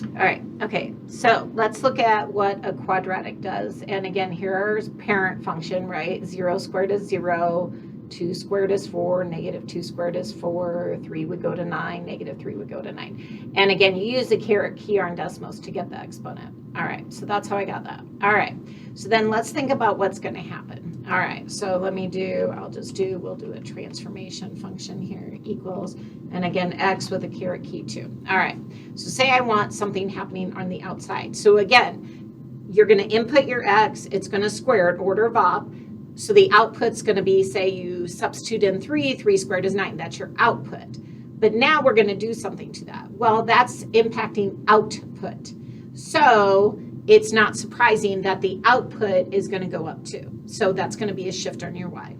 All right, okay, so let's look at what a quadratic does. And again, here's parent function, right? 0 squared is 0, 2 squared is 4, negative 2 squared is 4, 3 would go to 9, negative 3 would go to 9. And again, you use the caret key on Desmos to get the exponent. All right, so that's how I got that. All right, so then let's think about what's going to happen. All right, so we'll do a transformation function here, equals, and again, x with a caret key too. All right, so say I want something happening on the outside. So again, you're going to input your x, it's going to square it, order of op. So the output's going to be, say you substitute in 3 squared is 9. That's your output. But now we're going to do something to that. Well, that's impacting output. So it's not surprising that the output is going to go up too. So that's going to be a shift on your y.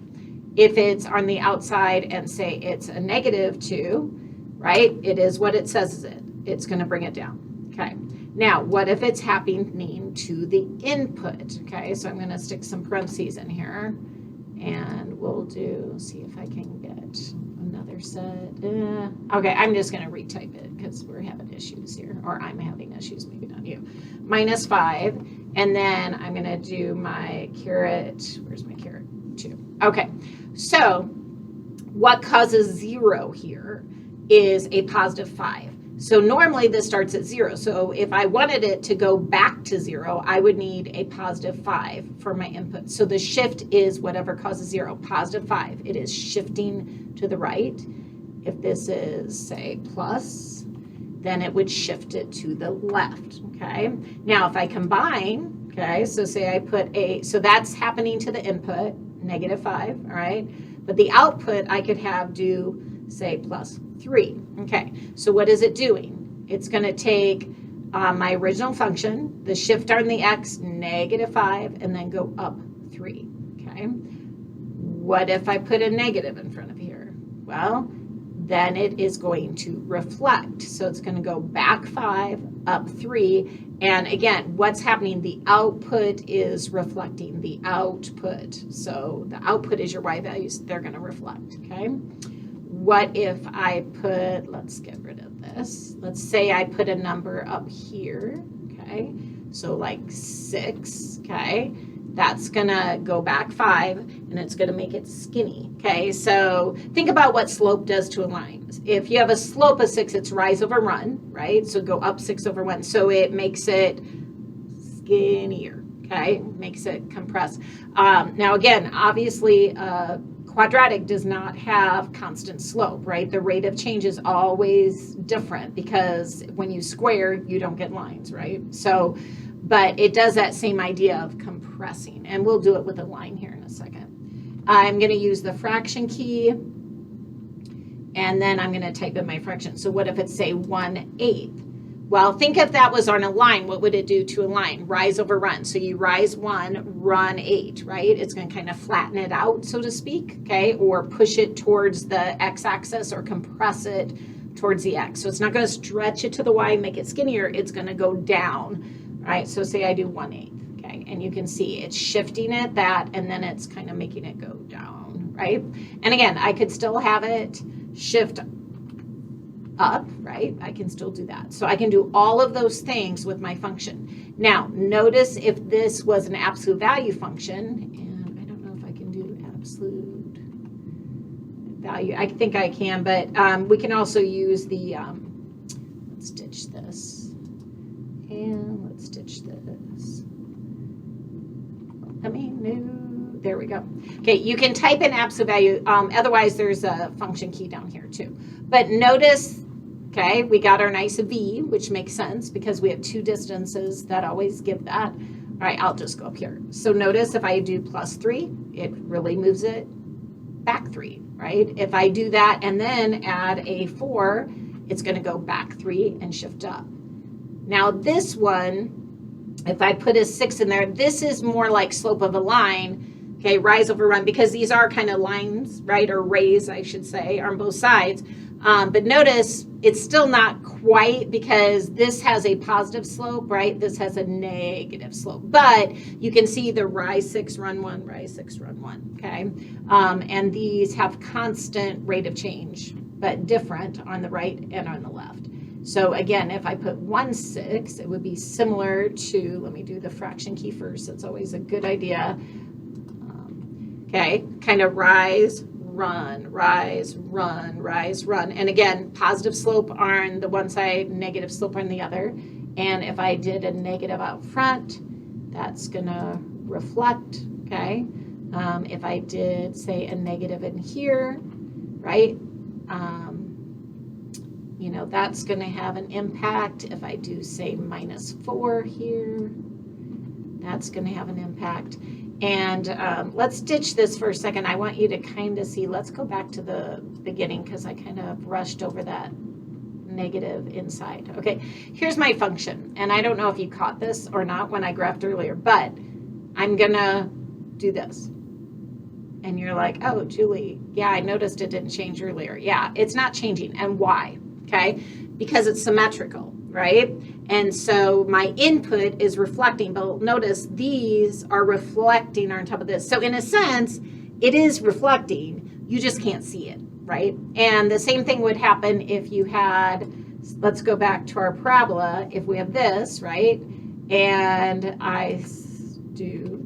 If it's on the outside and say it's a negative 2, right? It is what it says it's going to bring it down. Okay. Now, what if it's happening to the input? Okay, so I'm going to stick some parentheses in here, and we'll see if I can get another set. Okay, I'm just going to retype it because we're having issues here, or I'm having issues, maybe not you. -5, and then I'm going to do my caret. Where's my caret? 2. Okay, so what causes 0 here is a +5. So normally this starts at 0. So if I wanted it to go back to 0, I would need a +5 for my input. So the shift is whatever causes 0, +5. It is shifting to the right. If this is, say, plus, then it would shift it to the left, okay? Now, if I combine, okay, so say I put so that's happening to the input, -5, all right? But the output I could have do, say, +3. Okay, so what is it doing? It's going to take my original function, the shift on the x, -5, and then go up 3. Okay, what if I put a negative in front of here? Well, then it is going to reflect. So it's going to go back 5, up 3. And again, what's happening? The output is reflecting the output. So the output is your y values. They're going to reflect. Okay. What if I put, let's get rid of this. Let's say I put a number up here, okay? So like 6, okay? That's gonna go back 5, and it's gonna make it skinny, okay? So think about what slope does to a line. If you have a slope of 6, it's rise over run, right? So go up 6 over 1. So it makes it skinnier, okay? Makes it compress. Now again, obviously, quadratic does not have constant slope, right? The rate of change is always different because when you square, you don't get lines, right? So, but it does that same idea of compressing, and we'll do it with a line here in a second. I'm going to use the fraction key, and then I'm going to type in my fraction. So what if it's, say, 1/8? Well, think if that was on a line, what would it do to a line? Rise over run. So you rise 1, run 8, right? It's going to kind of flatten it out, so to speak, okay? Or push it towards the x-axis or compress it towards the x. So it's not going to stretch it to the y and make it skinnier. It's going to go down, right? So say I do 1/8, okay? And you can see it's shifting it, and then it's kind of making it go down, right? And again, I could still have it shift up, right? I can still do that. So I can do all of those things with my function. Now, notice if this was an absolute value function, and I don't know if I can do absolute value. I think I can, but we can also use the, let's stitch this, and let's stitch this. No, there we go. Okay, you can type in absolute value. Otherwise, there's a function key down here too. But notice, okay, we got our nice v, which makes sense because we have 2 distances that always give that. All right, I'll just go up here. So notice if I do +3, it really moves it back 3, right? If I do that and then add a 4, it's going to go back 3 and shift up. Now this one, if I put a 6 in there, this is more like slope of a line, okay, rise over run, because these are kind of lines, right, or rays, I should say, on both sides. But notice it's still not quite, because this has a positive slope, right? This has a negative slope. But you can see the rise 6, run 1, rise 6, run 1, okay? And these have constant rate of change, but different on the right and on the left. So again, if I put 1/6, it would be similar to, let me do the fraction key first. That's always a good idea. Okay, kind of rise, run, rise, run, rise, run. And again, positive slope on the one side, negative slope on the other. And if I did a negative out front, that's going to reflect, okay? If I did, say, a negative in here, right? You know, that's going to have an impact. If I do, say, -4 here, that's going to have an impact. And let's ditch this for a second. I want you to kind of see, let's go back to the beginning because I kind of rushed over that negative inside. Okay, here's my function. And I don't know if you caught this or not when I graphed earlier, but I'm going to do this. And you're like, oh, Julie, yeah, I noticed it didn't change earlier. Yeah, it's not changing. And why? Okay, because it's symmetrical, right? And so my input is reflecting, but notice these are reflecting on top of this. So in a sense, it is reflecting, you just can't see it, right? And the same thing would happen if you had, let's go back to our parabola, if we have this, right? And I do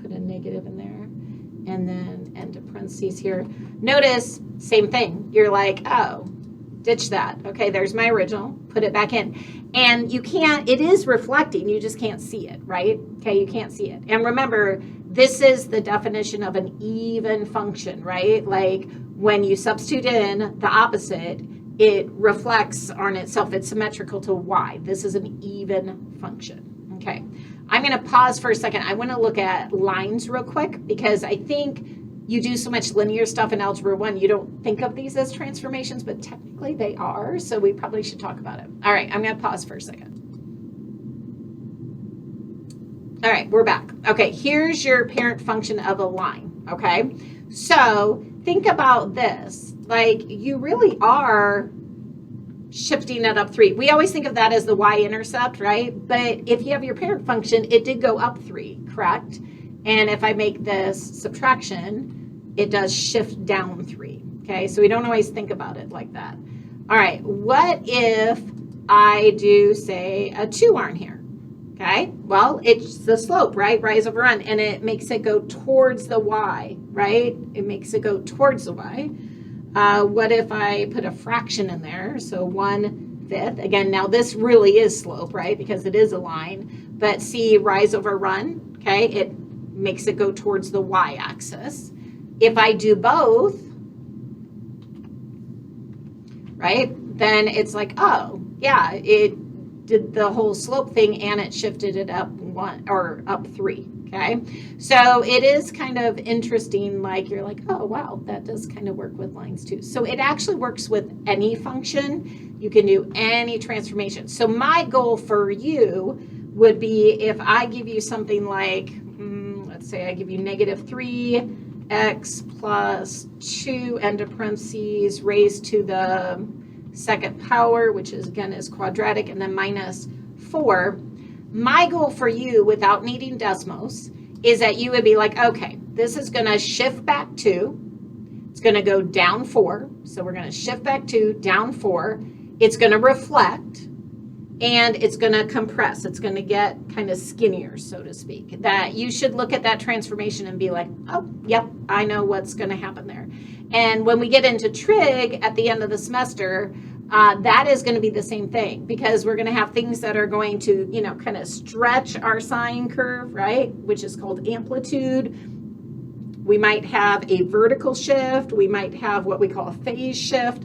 put a negative in there and then end of parentheses here. Notice, same thing, you're like, oh, ditch that. Okay, there's my original, put it back in. And you can't, it is reflecting, you just can't see it, right? Okay, you can't see it. And remember, this is the definition of an even function, right? Like when you substitute in the opposite, it reflects on itself. It's symmetrical to y. This is an even function. Okay, I'm going to pause for a second. I want to look at lines real quick because I think you do so much linear stuff in Algebra 1, you don't think of these as transformations, but technically they are, so we probably should talk about it. All right, I'm going to pause for a second. All right, we're back. Okay, here's your parent function of a line, okay? So think about this. Like, you really are shifting it up 3. We always think of that as the y-intercept, right? But if you have your parent function, it did go up 3, correct? And if I make this subtraction, it does shift down 3, okay? So we don't always think about it like that. All right, what if I do, say, a 2 on here, okay? Well, it's the slope, right? Rise over run, and it makes it go towards the y, right? It makes it go towards the y. What if I put a fraction in there? So 1/5. Again, now this really is slope, right? Because it is a line. But see, rise over run, okay? It makes it go towards the y-axis. If I do both, right, then it's like, oh, yeah, it did the whole slope thing and it shifted it up 1 or up 3, okay? So it is kind of interesting, like you're like, oh, wow, that does kind of work with lines too. So it actually works with any function. You can do any transformation. So my goal for you would be if I give you something like, let's say I give you -3x plus 2 end of parentheses raised to the second power, which is again is quadratic, and then -4. My goal for you without needing Desmos is that you would be like, okay, this is going to shift back 2. It's going to go down 4. So we're going to shift back 2, down 4. It's going to reflect. And it's going to compress. It's going to get kind of skinnier, so to speak. That you should look at that transformation and be like, oh, yep, I know what's going to happen there. And when we get into trig at the end of the semester, that is going to be the same thing because we're going to have things that are going to, you know, kind of stretch our sine curve, right? Which is called amplitude. We might have a vertical shift. We might have what we call a phase shift.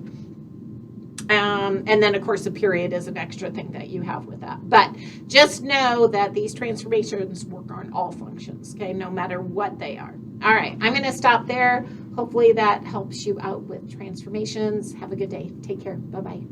And then, of course, the period is an extra thing that you have with that. But just know that these transformations work on all functions, okay, no matter what they are. All right, I'm going to stop there. Hopefully that helps you out with transformations. Have a good day. Take care. Bye-bye.